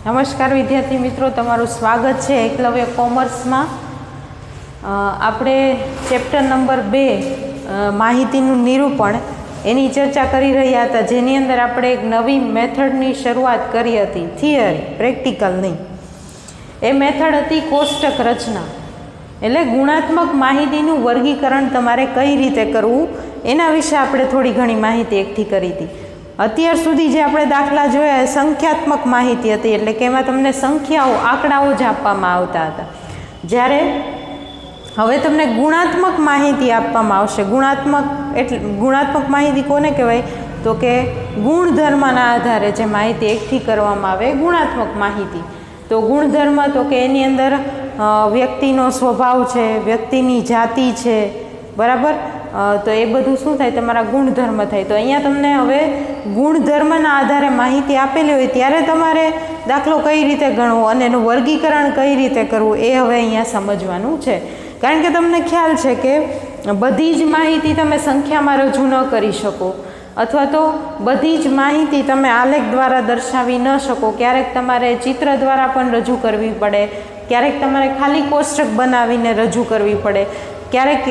નમસ્કાર વિદ્યાર્થી મિત્રો, તમારું સ્વાગત છે એકલવ્ય કોમર્સમાં. આપણે ચેપ્ટર નંબર 2 માહિતીનું નિરૂપણ એની ચર્ચા કરી રહ્યા હતા, જેની અંદર આપણે એક નવી મેથડની શરૂઆત કરી હતી. થિયરી, પ્રેક્ટિકલ નહીં. એ મેથડ હતી કોષ્ટક રચના. એટલે ગુણાત્મક માહિતીનું વર્ગીકરણ તમારે કઈ રીતે કરવું એના વિશે આપણે થોડી ઘણી માહિતી એકઠી કરી હતી. અત્યાર સુધી જે આપણે દાખલા જોયા એ સંખ્યાત્મક માહિતી હતી, એટલે કે એમાં તમને સંખ્યાઓ, આંકડાઓ જ આપવામાં આવતા હતા. જ્યારે હવે તમને ગુણાત્મક માહિતી આપવામાં આવશે. ગુણાત્મક માહિતી કોને કહેવાય? તો કે ગુણધર્મના આધારે જે માહિતી એકઠી કરવામાં આવે એ ગુણાત્મક માહિતી. તો ગુણધર્મ તો કે એની અંદર વ્યક્તિનો સ્વભાવ છે, વ્યક્તિની જાતિ છે, બરાબર. તો એ બધું શું થાય? તમારા ગુણધર્મ થાય. તો અહીંયા તમને હવે ગુણધર્મના આધારે માહિતી આપેલી હોય ત્યારે તમારે દાખલો કઈ રીતે ગણવો અને એનું વર્ગીકરણ કઈ રીતે કરવું એ હવે અહીંયા સમજવાનું છે. કારણ કે તમને ખ્યાલ છે કે બધી જ માહિતી તમે સંખ્યામાં રજૂ ન કરી શકો, અથવા તો બધી જ માહિતી તમે આલેખ દ્વારા દર્શાવી ન શકો. ક્યારેક તમારે ચિત્ર દ્વારા પણ રજૂ કરવી પડે, ક્યારેક તમારે ખાલી કોષ્ટક બનાવીને રજૂ કરવી પડે, ક્યારેક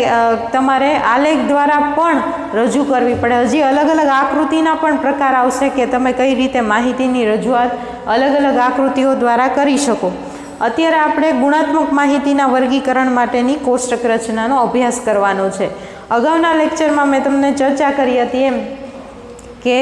તમારે આલેખ દ્વારા પણ રજૂ કરવી પડે. હજી અલગ અલગ આકૃતિના પણ પ્રકાર આવશે કે તમે કઈ રીતે માહિતીની રજૂઆત અલગ અલગ આકૃતિઓ દ્વારા કરી શકો. અત્યારે આપણે ગુણાત્મક માહિતીના વર્ગીકરણ માટેની કોષ્ટક રચનાનો અભ્યાસ કરવાનો છે. અગાઉના લેક્ચરમાં મેં તમને ચર્ચા કરી હતી એમ કે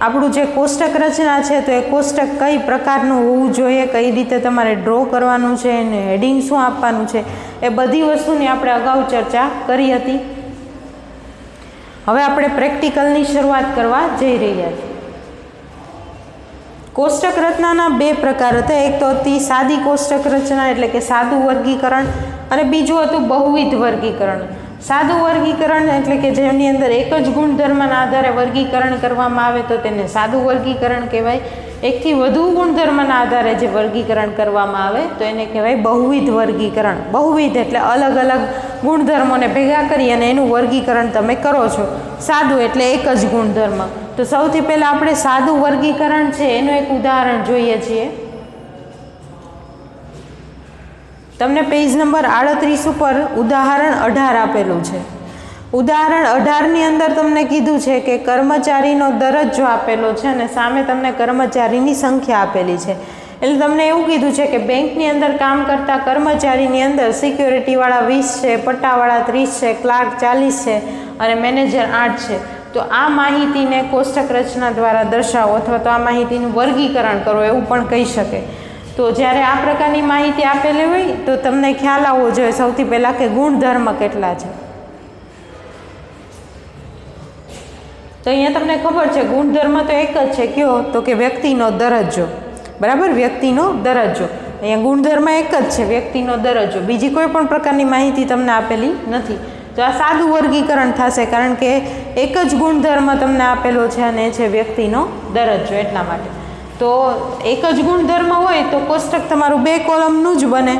આપણું જે કોષ્ટક રચના છે તો એ કોષ્ટક કઈ પ્રકારનું હોવું જોઈએ, કઈ રીતે તમારે ડ્રો કરવાનું છે, અને હેડિંગ શું આપવાનું છે, એ બધી વસ્તુની આપણે અગાઉ ચર્ચા કરી હતી. હવે આપણે પ્રેક્ટિકલની શરૂઆત કરવા જઈ રહ્યા છીએ. કોષ્ટક રચનાના 2 પ્રકાર હતા. એક તો હતી સાદી કોષ્ટક રચના, એટલે કે સાદું વર્ગીકરણ, અને બીજું હતું બહુવિધ વર્ગીકરણ. સાદું વર્ગીકરણ એટલે કે જેની અંદર એક જ ગુણધર્મના આધારે વર્ગીકરણ કરવામાં આવે તો તેને સાદું વર્ગીકરણ કહેવાય. એકથી વધુ ગુણધર્મના આધારે જે વર્ગીકરણ કરવામાં આવે તો એને કહેવાય બહુવિધ વર્ગીકરણ. બહુવિધ એટલે અલગ અલગ ગુણધર્મોને ભેગા કરી અને એનું વર્ગીકરણ તમે કરો છો. સાદું એટલે એક જ ગુણધર્મ. તો સૌથી પહેલાં આપણે સાદું વર્ગીકરણ છે એનું એક ઉદાહરણ જોઈએ છીએ. તમને પેજ નંબર 38 ઉપર ઉદાહરણ 18 આપેલું છે. ઉદાહરણ 18ની અંદર તમને કીધું છે કે કર્મચારીનો દરજ્જો આપેલો છે અને સામે તમને કર્મચારીની સંખ્યા આપેલી છે. એટલે તમને એવું કીધું છે કે બેંકની અંદર કામ કરતા કર્મચારીની અંદર સિક્યોરિટીવાળા 20 છે, પટ્ટાવાળા 30 છે, ક્લાર્ક 40 છે અને મેનેજર 8 છે. તો આ માહિતીને કોષ્ટક રચના દ્વારા દર્શાવો, અથવા તો આ માહિતીનું વર્ગીકરણ કરો એવું પણ કહી શકે. તો જ્યારે આ પ્રકારની માહિતી આપેલી હોય તો તમને ખ્યાલ આવવો જોઈએ સૌથી પહેલાં કે ગુણધર્મ કેટલા છે. તો અહીંયા તમને ખબર છે ગુણધર્મ તો એક જ છે. કયો? તો કે વ્યક્તિનો દરજ્જો. બરાબર, વ્યક્તિનો દરજ્જો. અહીંયા ગુણધર્મ એક જ છે, વ્યક્તિનો દરજ્જો. બીજી કોઈ પણ પ્રકારની માહિતી તમને આપેલી નથી. તો આ સાદું વર્ગીકરણ થશે, કારણ કે એક જ ગુણધર્મ તમને આપેલો છે અને એ છે વ્યક્તિનો દરજ્જો. એટલા માટે તો એક જ ગુણધર્મ હોય તો કોષ્ટક તમારું 2 કોલમનું જ બને.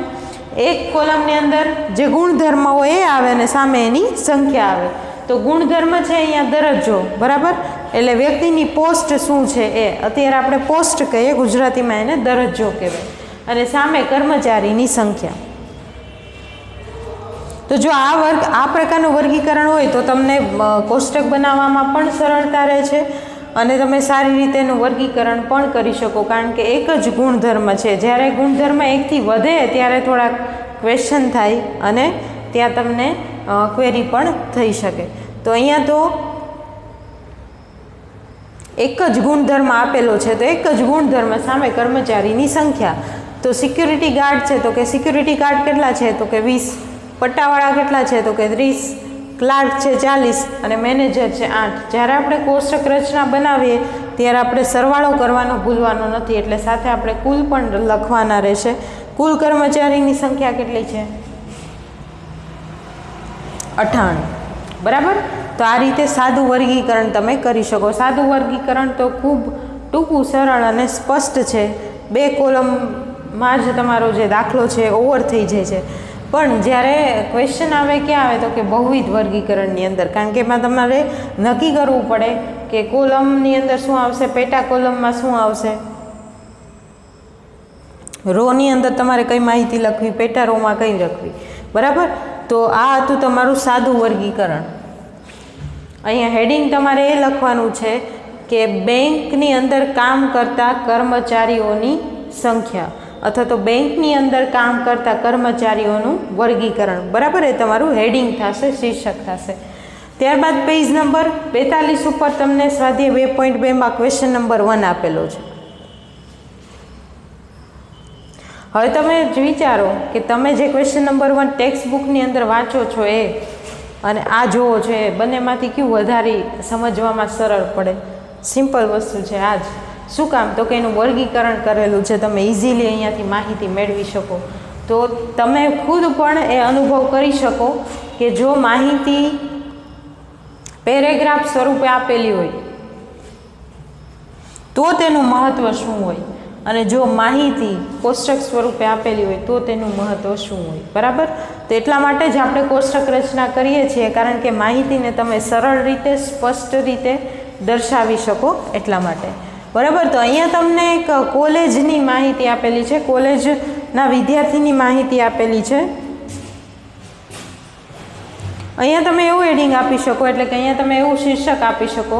એક કોલમની અંદર જે ગુણધર્મ હોય એ આવે અને સામે એની સંખ્યા આવે. તો ગુણધર્મ છે અહીંયા દરજ્જો, બરાબર. એટલે વ્યક્તિની પોસ્ટ શું છે એ અત્યારે આપણે પોસ્ટ કહીએ, ગુજરાતીમાં એને દરજ્જો કહેવાય. અને સામે કર્મચારીની સંખ્યા. તો જો આ પ્રકારનું વર્ગીકરણ હોય તો તમને કોષ્ટક બનાવવામાં પણ સરળતા રહે છે અને તમે સારી રીતે એનું વર્ગીકરણ પણ કરી શકો, કારણ કે એક જ ગુણધર્મ છે. જ્યારે ગુણધર્મ એકથી વધે ત્યારે થોડાક ક્વેશ્ચન થાય અને ત્યાં તમને ક્વેરી પણ થઈ શકે. તો અહીંયા તો એક જ ગુણધર્મ આપેલો છે, તો એક જ ગુણધર્મ સામે કર્મચારીની સંખ્યા. તો સિક્યુરિટી ગાર્ડ છે તો કે સિક્યુરિટી ગાર્ડ કેટલા છે? તો કે 20. પટ્ટાવાળા કેટલા છે? તો કે 30. ક્લાર્ક છે 40 અને મેનેજર છે 8. જ્યારે આપણે કોષ્ટક રચના બનાવીએ ત્યારે આપણે સરવાળો કરવાનો ભૂલવાનો નથી, એટલે સાથે આપણે કુલ પણ લખવાના રહેશે. કુલ કર્મચારીની સંખ્યા કેટલી છે? 98. બરાબર. તો આ રીતે સાદું વર્ગીકરણ તમે કરી શકો. સાદું વર્ગીકરણ તો ખૂબ ટૂંકું, સરળ અને સ્પષ્ટ છે. 2 કોલમમાં જ તમારો જે દાખલો છે ઓવર થઈ જાય છે. પણ જ્યારે ક્વેશ્ચન આવે ક્યાં આવે? તો કે બહુવિધ વર્ગીકરણની અંદર, કારણ કે એમાં તમારે નક્કી કરવું પડે કે કોલમની અંદર શું આવશે, પેટા કોલમમાં શું આવશે. રોની અંદર તમારે કઈ માહિતી લખવી, પેટા રોમાં કઈ લખવી, બરાબર. તો આ હતું તમારું સાદું વર્ગીકરણ. અહીંયા હેડિંગ તમારે એ લખવાનું છે કે બેંકની અંદર કામ કરતા કર્મચારીઓની સંખ્યા અથવા તો બેંકની અંદર કામ કરતા કર્મચારીઓનું વર્ગીકરણ, બરાબર. એ તમારું હેડિંગ થશે, શીર્ષક થશે. ત્યારબાદ પેજ નંબર 42 ઉપર તમને સ્વાધ્યાય 2.2માં ક્વેશ્ચન નંબર 1 આપેલો છે. હવે તમે જ વિચારો કે તમે જે ક્વેશ્ચન નંબર 1 ટેક્સ્ટ બુકની અંદર વાંચો છો એ અને આ જોવો છો એ બંનેમાંથી કયું વધારે સમજવામાં સરળ પડે? સિમ્પલ વસ્તુ છે આ જ. શું કામ? તો કે એનું વર્ગીકરણ કરેલું છે, તમે ઇઝીલી અહીંયાથી માહિતી મેળવી શકો. તો તમે ખુદ પણ એ અનુભવ કરી શકો કે જો માહિતી પેરેગ્રાફ સ્વરૂપે આપેલી હોય તો તેનું મહત્ત્વ શું હોય અને જો માહિતી કોષ્ટક સ્વરૂપે આપેલી હોય તો તેનું મહત્ત્વ શું હોય, બરાબર. તો એટલા માટે જ આપણે કોષ્ટક રચના કરીએ છીએ, કારણ કે માહિતીને તમે સરળ રીતે, સ્પષ્ટ રીતે દર્શાવી શકો એટલા માટે, બરાબર. તો અહીંયા તમને એક કોલેજની માહિતી આપેલી છે, કોલેજના વિદ્યાર્થીની માહિતી આપેલી છે. અહીંયા તમે એવું હેડિંગ આપી શકો, એટલે કે અહીંયા તમે એવું શીર્ષક આપી શકો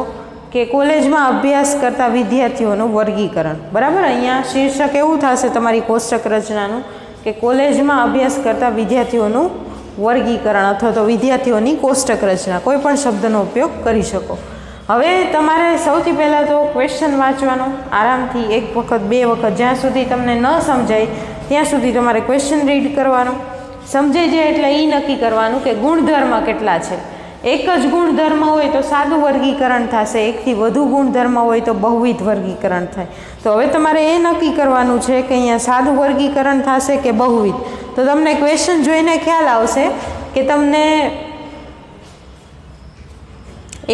કે કોલેજમાં અભ્યાસ કરતા વિદ્યાર્થીઓનું વર્ગીકરણ, બરાબર. અહીંયા શીર્ષક એવું થશે તમારી કોષ્ટક રચનાનું કે કોલેજમાં અભ્યાસ કરતા વિદ્યાર્થીઓનું વર્ગીકરણ અથવા તો વિદ્યાર્થીઓની કોષ્ટક રચના, કોઈ પણ શબ્દનો ઉપયોગ કરી શકો. હવે તમારે સૌથી પહેલાં તો ક્વેશ્ચન વાંચવાનો આરામથી, એક વખત, બે વખત, જ્યાં સુધી તમને ન સમજાય ત્યાં સુધી તમારે ક્વેશ્ચન રીડ કરવાનો. સમજાઈ જાય એટલે એ નક્કી કરવાનું કે ગુણધર્મ કેટલા છે. એક જ ગુણધર્મ હોય તો સાદું વર્ગીકરણ થશે, એકથી વધુ ગુણધર્મ હોય તો બહુવિધ વર્ગીકરણ થાય. તો હવે તમારે એ નક્કી કરવાનું છે કે અહીંયા સાદું વર્ગીકરણ થશે કે બહુવિધ. તો તમને ક્વેશ્ચન જોઈને ખ્યાલ આવશે કે તમને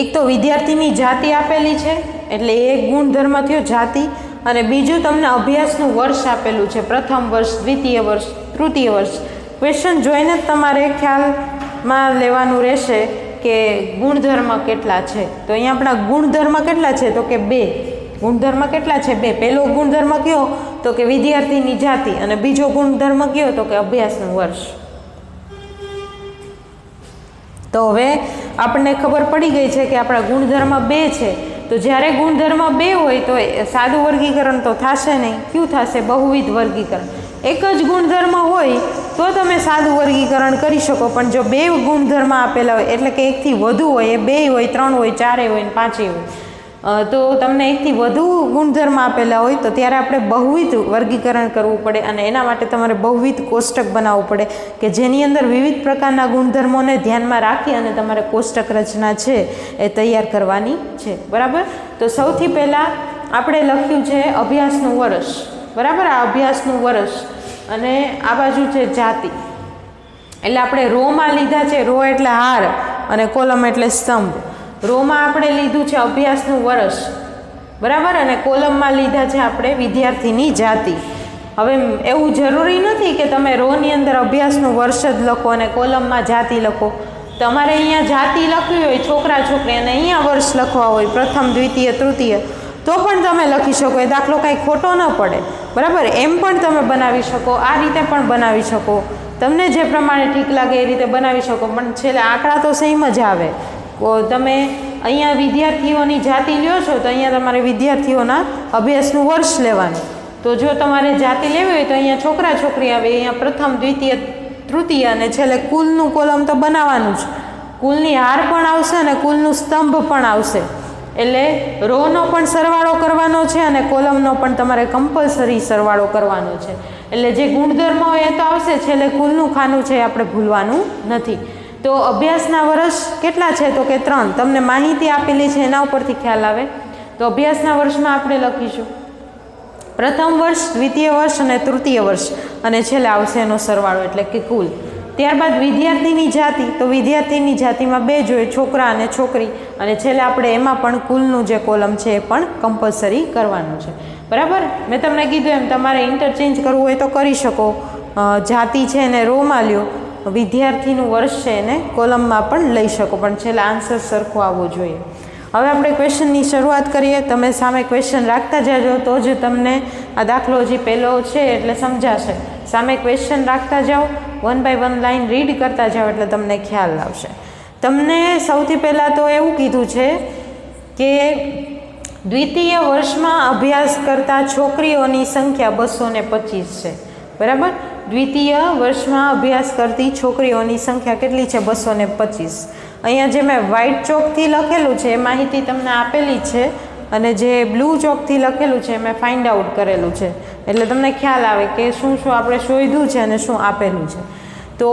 એક તો વિદ્યાર્થીની જાતિ આપેલી છે, એટલે એક ગુણધર્મ થયો જાતિ, અને બીજું તમને અભ્યાસનું વર્ષ આપેલું છે, પ્રથમ વર્ષ, દ્વિતીય વર્ષ, તૃતીય વર્ષ. ક્વેશ્ચન જોઈને જ તમારે ખ્યાલમાં લેવાનું રહેશે કે ગુણધર્મ કેટલા છે. તો અહીંયા આપણા ગુણધર્મ કેટલા છે? તો કે 2. ગુણધર્મ કેટલા છે? 2. પહેલો ગુણધર્મ કયો? તો કે વિદ્યાર્થીની જાતિ, અને બીજો ગુણધર્મ કયો? તો કે અભ્યાસનું વર્ષ. તો હવે આપણને ખબર પડી ગઈ છે કે આપણા ગુણધર્મ 2 છે. તો જ્યારે ગુણધર્મ 2 હોય તો સાદું વર્ગીકરણ તો થશે નહીં. કયું થશે? બહુવિધ વર્ગીકરણ. એક જ ગુણધર્મ હોય તો તમે સાદું વર્ગીકરણ કરી શકો, પણ જો 2 ગુણધર્મ આપેલા હોય, એટલે કે એકથી વધુ હોય, એ 2 હોય, 3 હોય, 4 હોય, 5 હોય, તો તમને એકથી વધુ ગુણધર્મ આપેલા હોય તો ત્યારે આપણે બહુવિધ વર્ગીકરણ કરવું પડે, અને એના માટે તમારે બહુવિધ કોષ્ટક બનાવવું પડે કે જેની અંદર વિવિધ પ્રકારના ગુણધર્મોને ધ્યાનમાં રાખી અને તમારે કોષ્ટક રચના છે એ તૈયાર કરવાની છે, બરાબર. તો સૌથી પહેલાં આપણે લખ્યું છે અભ્યાસનું વર્ષ, બરાબર. આ અભ્યાસનું વર્ષ, અને આ બાજુ છે જાતિ, એટલે આપણે રોમાં લીધા છે. રો એટલે હાર અને કોલમ એટલે સ્તંભ. રોમાં આપણે લીધું છે અભ્યાસનું વર્ષ, બરાબર, અને કોલમમાં લીધા છે આપણે વિદ્યાર્થીની જાતિ. હવે એવું જરૂરી નથી કે તમે રોની અંદર અભ્યાસનું વર્ષ જ લખો અને કોલમમાં જાતિ લખો. તમારે અહીંયા જાતિ લખવી હોય છોકરા છોકરી અને અહીંયા વર્ષ લખવા હોય પ્રથમ, દ્વિતીય, તૃતીય, તો પણ તમે લખી શકો. એ દાખલો કાંઈ ખોટો ન પડે, બરાબર. એમ પણ તમે બનાવી શકો, આ રીતે પણ બનાવી શકો, તમને જે પ્રમાણે ઠીક લાગે એ રીતે બનાવી શકો, પણ છેલ્લે આંકડા તો સેમ જ આવે. તમે અહીંયા વિદ્યાર્થીઓની જાતિ લ્યો છો તો અહીંયા તમારે વિદ્યાર્થીઓના અભ્યાસનું વર્ષ લેવાનું. તો જો તમારે જાતિ લેવી હોય તો અહીંયા છોકરા છોકરી આવે, અહીંયા પ્રથમ, દ્વિતીય, તૃતીય, અને છેલ્લે કુલનું કોલમ તો બનાવવાનું જ. કુલની હાર પણ આવશે અને કુલનું સ્તંભ પણ આવશે. એટલે રોનો પણ સરવાળો કરવાનો છે અને કોલમનો પણ તમારે કમ્પલસરી સરવાળો કરવાનો છે. એટલે જે ગુણધર્મ હોય એ તો આવશે, છેલ્લે કુલનું ખાનું છે એ આપણે ભૂલવાનું નથી. તો અભ્યાસના વર્ષ કેટલા છે? તો કે 3. તમને માહિતી આપેલી છે એના ઉપરથી ખ્યાલ આવે. તો અભ્યાસના વર્ષમાં આપણે લખીશું પ્રથમ વર્ષ, દ્વિતીય વર્ષ અને તૃતીય વર્ષ, અને છેલ્લે આવશે એનો સરવાળો એટલે કે કુલ. ત્યારબાદ વિદ્યાર્થીની જાતિ, તો વિદ્યાર્થીની જાતિમાં 2 જોઈએ, છોકરા અને છોકરી, અને છેલ્લે આપણે એમાં પણ કુલનું જે કોલમ છે એ પણ કમ્પલસરી કરવાનું છે, બરાબર. મેં તમને કીધું એમ તમારે ઇન્ટરચેન્જ કરવું હોય તો કરી શકો. જાતિ છે એને રોમાં લ્યો, વિદ્યાર્થીનું વર્ષ છે એને કોલમમાં પણ લઈ શકો, પણ છેલ્લે આન્સર સરખો આવવો જોઈએ. હવે આપણે ક્વેશ્ચનની શરૂઆત કરીએ. તમે સામે ક્વેશ્ચન રાખતા જાજો તો જ તમને આ દાખલો હજી પહેલો છે એટલે સમજાશે. સામે ક્વેશ્ચન રાખતા જાઓ, 1 બાય 1 લાઈન રીડ કરતા જાઓ એટલે તમને ખ્યાલ આવશે. તમને સૌથી પહેલાં તો એવું કીધું છે કે દ્વિતીય વર્ષમાં અભ્યાસ કરતા છોકરીઓની સંખ્યા 225 છે. બરાબર? દ્વિતીય વર્ષમાં અભ્યાસ કરતી છોકરીઓની સંખ્યા કેટલી છે? 225. અહીંયા જે મેં વ્હાઇટ ચોકથી લખેલું છે એ માહિતી તમને આપેલી છે, અને જે બ્લુ ચોકથી લખેલું છે મેં ફાઇન્ડ આઉટ કરેલું છે, એટલે તમને ખ્યાલ આવે કે શું શું આપણે શોધ્યું છે અને શું આપેલું છે. તો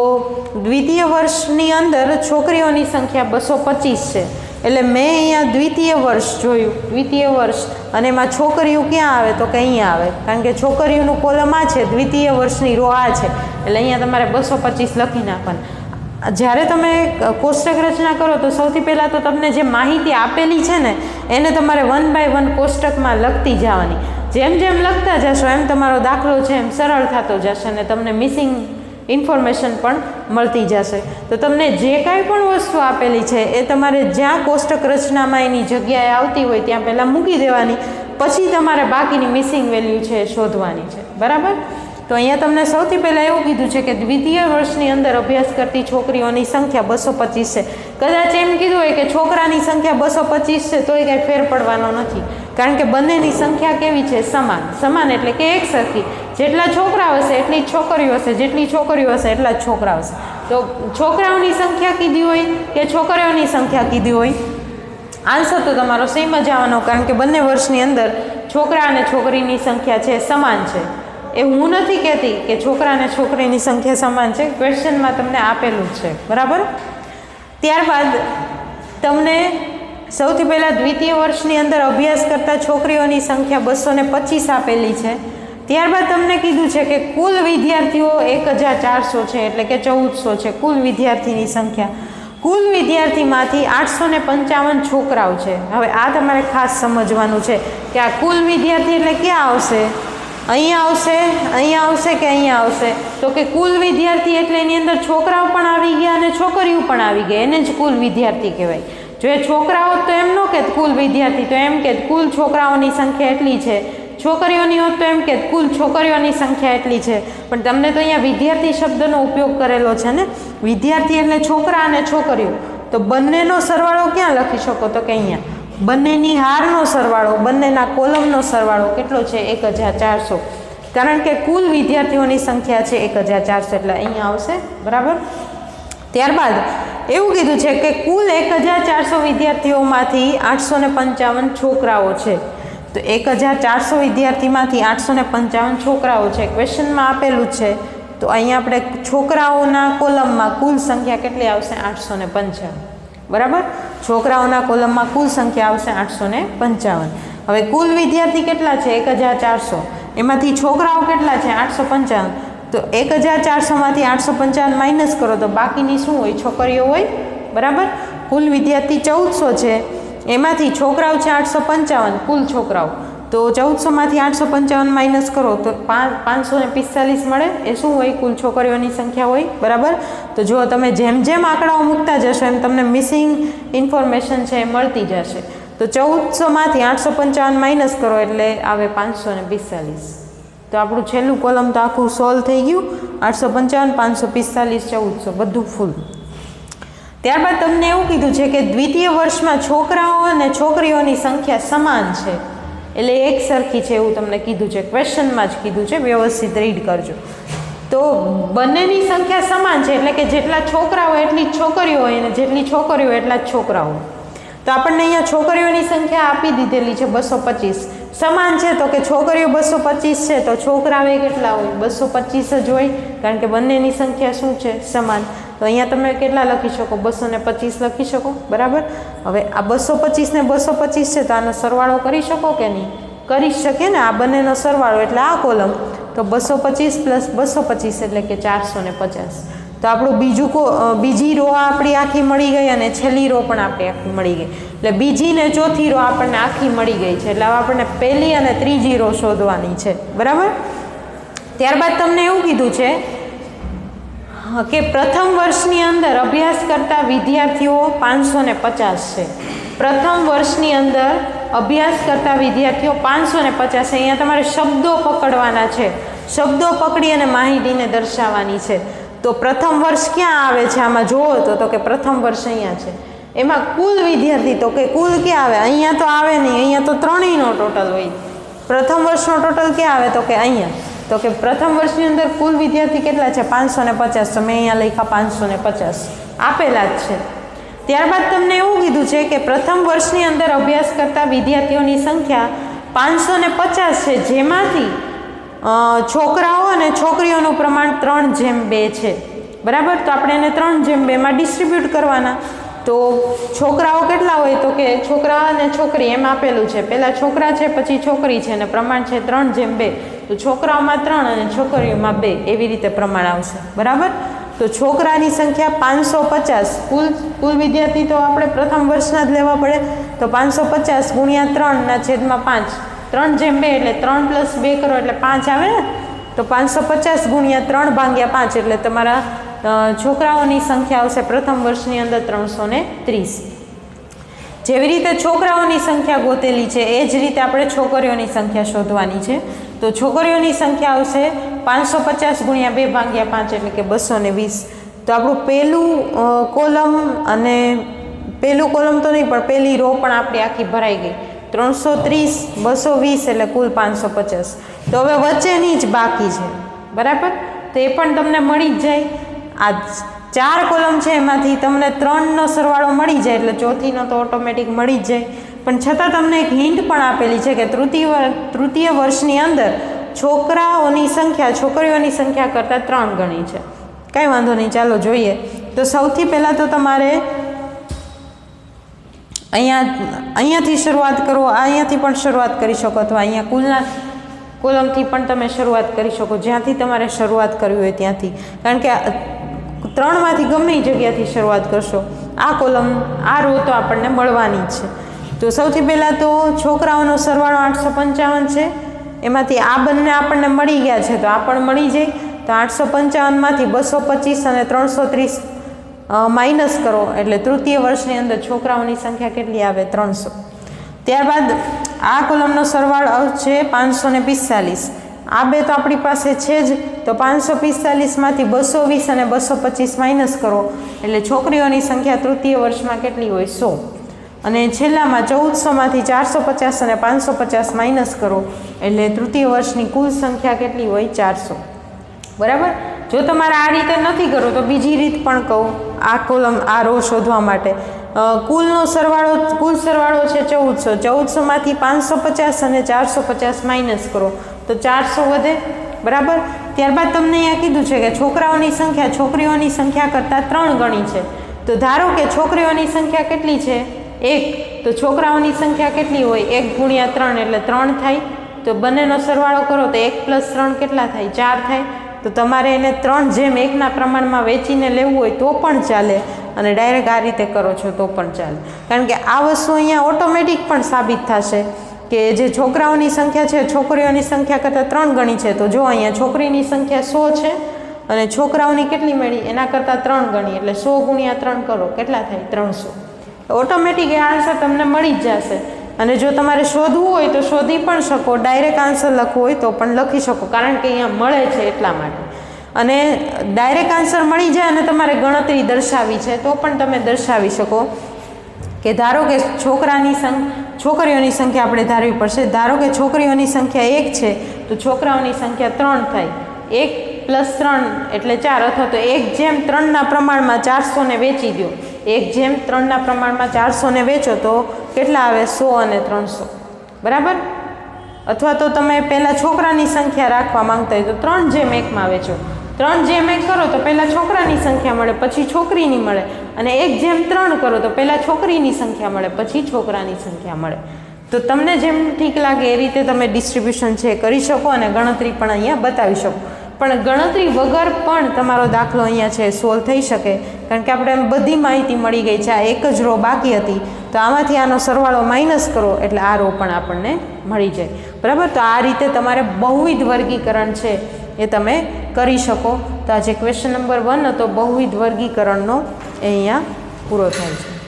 દ્વિતીય વર્ષની અંદર છોકરીઓની સંખ્યા 225 છે. એટલે મેં અહીંયા દ્વિતીય વર્ષ જોયું, દ્વિતીય વર્ષ, અને એમાં છોકરીઓ ક્યાં આવે તો કે અહીંયા આવે, કારણ કે છોકરીઓનું કોલમ આ છે, દ્વિતીય વર્ષની રો આ છે, એટલે અહીંયા તમારે 225 લખી નાખવાનું. જ્યારે તમે કોષ્ટક રચના કરો તો સૌથી પહેલાં તો તમને જે માહિતી આપેલી છે ને એને તમારે 1 બાય 1 કોષ્ટકમાં લખતી જવાની. જેમ જેમ લખતા જશો એમ તમારો દાખલો છે એમ સરળ થતો જશે અને તમને મિસિંગ ઇન્ફોર્મેશન પણ મળતી જશે. તો તમને જે કાંઈ પણ વસ્તુ આપેલી છે એ તમારે જ્યાં કોષ્ટક રચનામાં એની જગ્યાએ આવતી હોય ત્યાં પહેલાં મૂકી દેવાની, પછી તમારે બાકીની મિસિંગ વેલ્યુ છે એ શોધવાની છે. બરાબર? તો અહીંયા તમને સૌથી પહેલાં એવું કીધું છે કે દ્વિતીય વર્ષની અંદર અભ્યાસ કરતી છોકરીઓની સંખ્યા 225 છે. કદાચ એમ કીધું હોય કે છોકરાની સંખ્યા 225 છે તોય કાંઈ ફેર પડવાનો નથી, કારણ કે બંનેની સંખ્યા કેવી છે? સમાન. સમાન એટલે કે એક સરખી. જેટલા છોકરા હશે એટલી જ છોકરીઓ હશે, જેટલી છોકરીઓ હશે એટલા જ છોકરા હશે. તો છોકરાઓની સંખ્યા કીધી હોય કે છોકરીઓની સંખ્યા કીધી હોય, આન્સર તો તમારો સેમ જ આવવાનો, કારણ કે બંને વર્ષની અંદર છોકરા અને છોકરીની સંખ્યા છે સમાન છે. એ હું નથી કહેતી કે છોકરા અને છોકરીની સંખ્યા સમાન છે, ક્વેશ્ચનમાં તમને આપેલું જ છે. બરાબર? ત્યારબાદ તમને સૌથી પહેલાં દ્વિતીય વર્ષની અંદર અભ્યાસ કરતા છોકરીઓની સંખ્યા 225 આપેલી છે. ત્યારબાદ તમને કીધું છે કે કુલ વિદ્યાર્થીઓ 1400 છે, એટલે કે 1400 છે કુલ વિદ્યાર્થીની સંખ્યા. કુલ વિદ્યાર્થીમાંથી 855 છોકરાઓ છે. હવે આ તમારે ખાસ સમજવાનું છે કે આ કુલ વિદ્યાર્થી એટલે ક્યાં આવશે? અહીંયા આવશે, અહીંયા આવશે કે અહીંયા આવશે? તો કે કુલ વિદ્યાર્થી એટલે એની અંદર છોકરાઓ પણ આવી ગયા અને છોકરીઓ પણ આવી ગઈ, એને જ કુલ વિદ્યાર્થી કહેવાય. જો એ છોકરાઓ તો એમ ન કે કુલ વિદ્યાર્થી, તો એમ કે કુલ છોકરાઓની સંખ્યા એટલી છે. છોકરીઓની હોત તો એમ કે કુલ છોકરીઓની સંખ્યા એટલી છે. પણ તમને તો અહીંયા વિદ્યાર્થી શબ્દનો ઉપયોગ કરેલો છે ને. વિદ્યાર્થી એટલે છોકરા અને છોકરીઓ, તો બંનેનો સરવાળો ક્યાં લખી શકો? તો કે અહીંયા બંનેની હારનો સરવાળો, બંનેના કોલમનો સરવાળો કેટલો છે? 1400. કારણ કે કુલ વિદ્યાર્થીઓની સંખ્યા છે 1400, એટલે અહીંયા આવશે. બરાબર? ત્યારબાદ એવું કીધું છે કે કુલ 1400 વિદ્યાર્થીઓમાંથી 855 છોકરાઓ છે. તો 1400 વિદ્યાર્થીમાંથી 855 છોકરાઓ છે, ક્વેશ્ચનમાં આપેલું છે. તો અહીંયા આપણે છોકરાઓના કોલમમાં કુલ સંખ્યા કેટલી આવશે? 855. બરાબર? છોકરાઓના કોલમમાં કુલ સંખ્યા આવશે 855. હવે કુલ વિદ્યાર્થી કેટલા છે? 1400. એમાંથી છોકરાઓ કેટલા છે? 855. તો 1400માંથી 855 માઇનસ કરો તો બાકીની શું હોય? છોકરીઓ હોય. બરાબર? કુલ વિદ્યાર્થી 1400 છે, એમાંથી છોકરાઓ છે 855 કુલ છોકરાઓ. તો 1400માંથી 855 માઇનસ કરો તો 545 મળે. એ શું હોય? કુલ છોકરીઓની સંખ્યા હોય. બરાબર? તો જો તમે જેમ જેમ આંકડાઓ મૂકતા જશો એમ તમને મિસિંગ ઇન્ફોર્મેશન છે એ મળતી જશે. તો 1400માંથી 855 માઇનસ કરો એટલે આવે 545. તો આપણું છેલ્લું કોલમ તો આખું સોલ્વ થઈ ગયું. 855, 545, 1400 બધું ફૂલ. ત્યારબાદ તમને એવું કીધું છે કે દ્વિતીય વર્ષમાં છોકરાઓ અને છોકરીઓની સંખ્યા સમાન છે, એટલે એક સરખી છે એવું તમને કીધું છે. ક્વેશ્ચનમાં જ કીધું છે, વ્યવસ્થિત રીડ કરજો. તો બંનેની સંખ્યા સમાન છે, એટલે કે જેટલા છોકરાઓ એટલી જ છોકરીઓ હોય અને જેટલી છોકરીઓ એટલા જ છોકરાઓ. તો આપણને અહીંયા છોકરીઓની સંખ્યા આપી દીધેલી છે 225. સમાન છે તો કે છોકરીઓ 225 છે તો છોકરાઓ કેટલા હોય? 225 જ હોય, કારણ કે બંનેની સંખ્યા શું છે? સમાન. તો અહીંયા તમે કેટલા લખી શકો? 225 લખી શકો. બરાબર? હવે આ 225 ને 225 છે તો આનો સરવાળો કરી શકો કે નહીં? કરી શકીએ ને. આ બંનેનો સરવાળો એટલે આ કોલમ. તો 225 પ્લસ 225 એટલે કે 450. તો આપણું બીજી રો આપણી આખી મળી ગઈ અને છેલ્લી રો પણ આપણી આખી મળી ગઈ. એટલે બીજી ને ચોથી રો આપણને આખી મળી ગઈ છે. એટલે હવે આપણને પહેલી અને ત્રીજી રો શોધવાની છે. બરાબર? ત્યારબાદ તમને એવું કીધું છે કે પ્રથમ વર્ષની અંદર અભ્યાસ કરતા વિદ્યાર્થીઓ 550 છે. પ્રથમ વર્ષની અંદર અભ્યાસ કરતા વિદ્યાર્થીઓ 550. અહીંયા તમારે શબ્દો પકડવાના છે, શબ્દો પકડી અને માહિતીને દર્શાવવાની છે. તો પ્રથમ વર્ષ ક્યાં આવે છે આમાં જુઓ તો કે પ્રથમ વર્ષ અહીંયા છે. એમાં કુલ વિદ્યાર્થી તો કે કુલ ક્યાં આવે? અહીંયા તો આવે નહીં, અહીંયા તો ત્રણેયનો ટોટલ હોય. પ્રથમ વર્ષનો ટોટલ ક્યાં આવે તો કે અહીંયા. તો કે પ્રથમ વર્ષની અંદર કુલ વિદ્યાર્થી કેટલા છે? 550. તો મેં અહીંયા લખ્યા 550 આપેલા જ છે. ત્યારબાદ તમને એવું કીધું છે કે પ્રથમ વર્ષની અંદર અભ્યાસ કરતા વિદ્યાર્થીઓની સંખ્યા 550 છે, જેમાંથી છોકરાઓ અને છોકરીઓનું પ્રમાણ 3:2 છે. બરાબર. તો આપણે એને 3:2 ડિસ્ટ્રીબ્યુટ કરવાના. તો છોકરાઓ કેટલા હોય તો કે છોકરા અને છોકરી એમ આપેલું છે. પહેલાં છોકરા છે, પછી છોકરી છે, અને પ્રમાણ છે 3:2. તો છોકરાઓમાં 3 અને છોકરીઓમાં 2 એવી રીતે પ્રમાણ આવશે. બરાબર. તો છોકરાની સંખ્યા 550. કુલ વિદ્યાર્થી તો આપણે પ્રથમ વર્ષના જ લેવા પડે. તો 550 ગુણ્યા 3/5. 3:2 એટલે 3 + 2 કરો એટલે 5 આવે ને. તો 550 ગુણ્યા 3/5 એટલે તમારા છોકરાઓની સંખ્યા આવશે પ્રથમ વર્ષની અંદર 330. જેવી રીતે છોકરાઓની સંખ્યા ગોતેલી છે એ જ રીતે આપણે છોકરીઓની સંખ્યા શોધવાની છે. તો છોકરીઓની સંખ્યા આવશે 550 ગુણ્યા 2/5 એટલે કે 220. તો આપણું પહેલું કોલમ અને પહેલું કોલમ તો નહીં પણ પહેલી રો પણ આપણી આખી ભરાઈ ગઈ. 330 220 એટલે કુલ 550. તો હવે વચ્ચેની જ બાકી છે. બરાબર. તો એ પણ તમને મળી જ જાય. આ 4 કોલમ છે એમાંથી તમને 3નો સરવાળો મળી જાય એટલે ચોથીનો તો ઓટોમેટિક મળી જ જાય. પણ છતાં તમને એક હિન્ટ પણ આપેલી છે કે તૃતીય વર્ષની અંદર છોકરાઓની સંખ્યા છોકરીઓની સંખ્યા કરતાં 3 ગણી છે. કાંઈ વાંધો નહીં, ચાલો જોઈએ. તો સૌથી પહેલાં તો તમારે અહીંયાથી શરૂઆત કરો. અહીંયાથી પણ શરૂઆત કરી શકો અથવા અહીંયા કુલના કોલમથી પણ તમે શરૂઆત કરી શકો, જ્યાંથી તમારે શરૂઆત કરવી હોય ત્યાંથી. કારણ કે 3માંથી ગમે એ જગ્યાથી શરૂઆત કરશો, આ કોલમ આ રો તો આપણને મળવાની જ છે. તો સૌથી પહેલાં તો છોકરાઓનો સરવાળો 855 છે. એમાંથી આ બંને આપણને મળી ગયા છે તો આ પણ મળી જાય. તો 855માંથી 225 અને 330 માઇનસ કરો એટલે તૃતીય વર્ષની અંદર છોકરાઓની સંખ્યા કેટલી આવે? 300. ત્યારબાદ આ કોલમનો સરવાળો છે 545. આ બે તો આપણી પાસે છે જ. તો 545માંથી 220 અને 225 માઇનસ કરો એટલે છોકરીઓની સંખ્યા તૃતીય વર્ષમાં કેટલી હોય? 100. અને છેલ્લામાં 1400માંથી 450 અને 550 માઇનસ કરો એટલે તૃતીય વર્ષની કુલ સંખ્યા કેટલી હોય? 400. બરાબર. જો તમારે આ રીતે નથી કરવું તો બીજી રીત પણ કહું આ કોલમ આ રો શોધવા માટે. કુલ સરવાળો છે 1400. 1400માંથી 550 અને 450 માઇનસ કરો તો 400 વધે. બરાબર. ત્યારબાદ તમને અહીંયા કીધું છે કે છોકરાઓની સંખ્યા છોકરીઓની સંખ્યા કરતાં 3 ગણી છે. તો ધારો કે છોકરીઓની સંખ્યા કેટલી છે? 1. તો છોકરાઓની સંખ્યા કેટલી હોય? 1 ગુણ્યા 3 એટલે 3 થાય. તો બંનેનો સરવાળો કરો તો 1 + 3 કેટલા થાય? 4 થાય. તો તમારે એને 3:1 પ્રમાણમાં વેચીને લેવું હોય તો પણ ચાલે અને ડાયરેક્ટ આ રીતે કરો છો તો પણ ચાલે. કારણ કે આ વસ્તુ અહીંયા ઓટોમેટિક પણ સાબિત થશે કે જે છોકરાઓની સંખ્યા છે છોકરીઓની સંખ્યા કરતાં 3 ગણી છે. તો જો અહીંયા છોકરીની સંખ્યા 100 છે અને છોકરાઓની કેટલી મળી? એના કરતાં 3 ગણી એટલે 100 ગુણ્યા 3 કરો કેટલા થાય? 300. ઓટોમેટિક એ આન્સર તમને મળી જ જશે. અને જો તમારે શોધવું હોય તો શોધી પણ શકો, ડાયરેક્ટ આન્સર લખવું હોય તો પણ લખી શકો, કારણ કે અહીંયા મળે છે એટલા માટે. અને ડાયરેક્ટ આન્સર મળી જાય અને તમારે ગણતરી દર્શાવી છે તો પણ તમે દર્શાવી શકો કે ધારો કે છોકરીઓની સંખ્યા આપણે ધારવી પડશે. ધારો કે છોકરીઓની સંખ્યા 1 છે તો છોકરાઓની સંખ્યા 3 થાય. 1 + 3 એટલે 4 અથવા તો 1:3ના પ્રમાણમાં 400ને વેચી દો. 1:3ના પ્રમાણમાં 400ને વેચો તો કેટલા આવે? 100 અને 300. બરાબર. અથવા તો તમે પહેલાં છોકરાની સંખ્યા રાખવા માંગતા હોય તો 3:1માં વેચો. 3:1 કરો તો પહેલાં છોકરાની સંખ્યા મળે પછી છોકરીની મળે, અને 1:3 કરો તો પહેલાં છોકરીની સંખ્યા મળે પછી છોકરાની સંખ્યા મળે. તો તમને જેમ ઠીક લાગે એ રીતે તમે ડિસ્ટ્રીબ્યુશન છે કરી શકો અને ગણતરી પણ અહીંયા બતાવી શકો. પણ ગણતરી વગર પણ તમારો દાખલો અહીંયા છે સોલ્વ થઈ શકે, કારણ કે આપણે બધી માહિતી મળી ગઈ છે. આ એક જ રો બાકી હતી તો આમાંથી આનો સરવાળો માઇનસ કરો એટલે આ રો પણ આપણને મળી જાય. બરાબર. તો આ રીતે તમારે બહુવિધ વર્ગીકરણ છે એ તમે કરી શકો. તો આ જે ક્વેશ્ચન નંબર 1 હતો બહુવિધ વર્ગીકરણનો એ અહીંયા પૂરો થાય છે.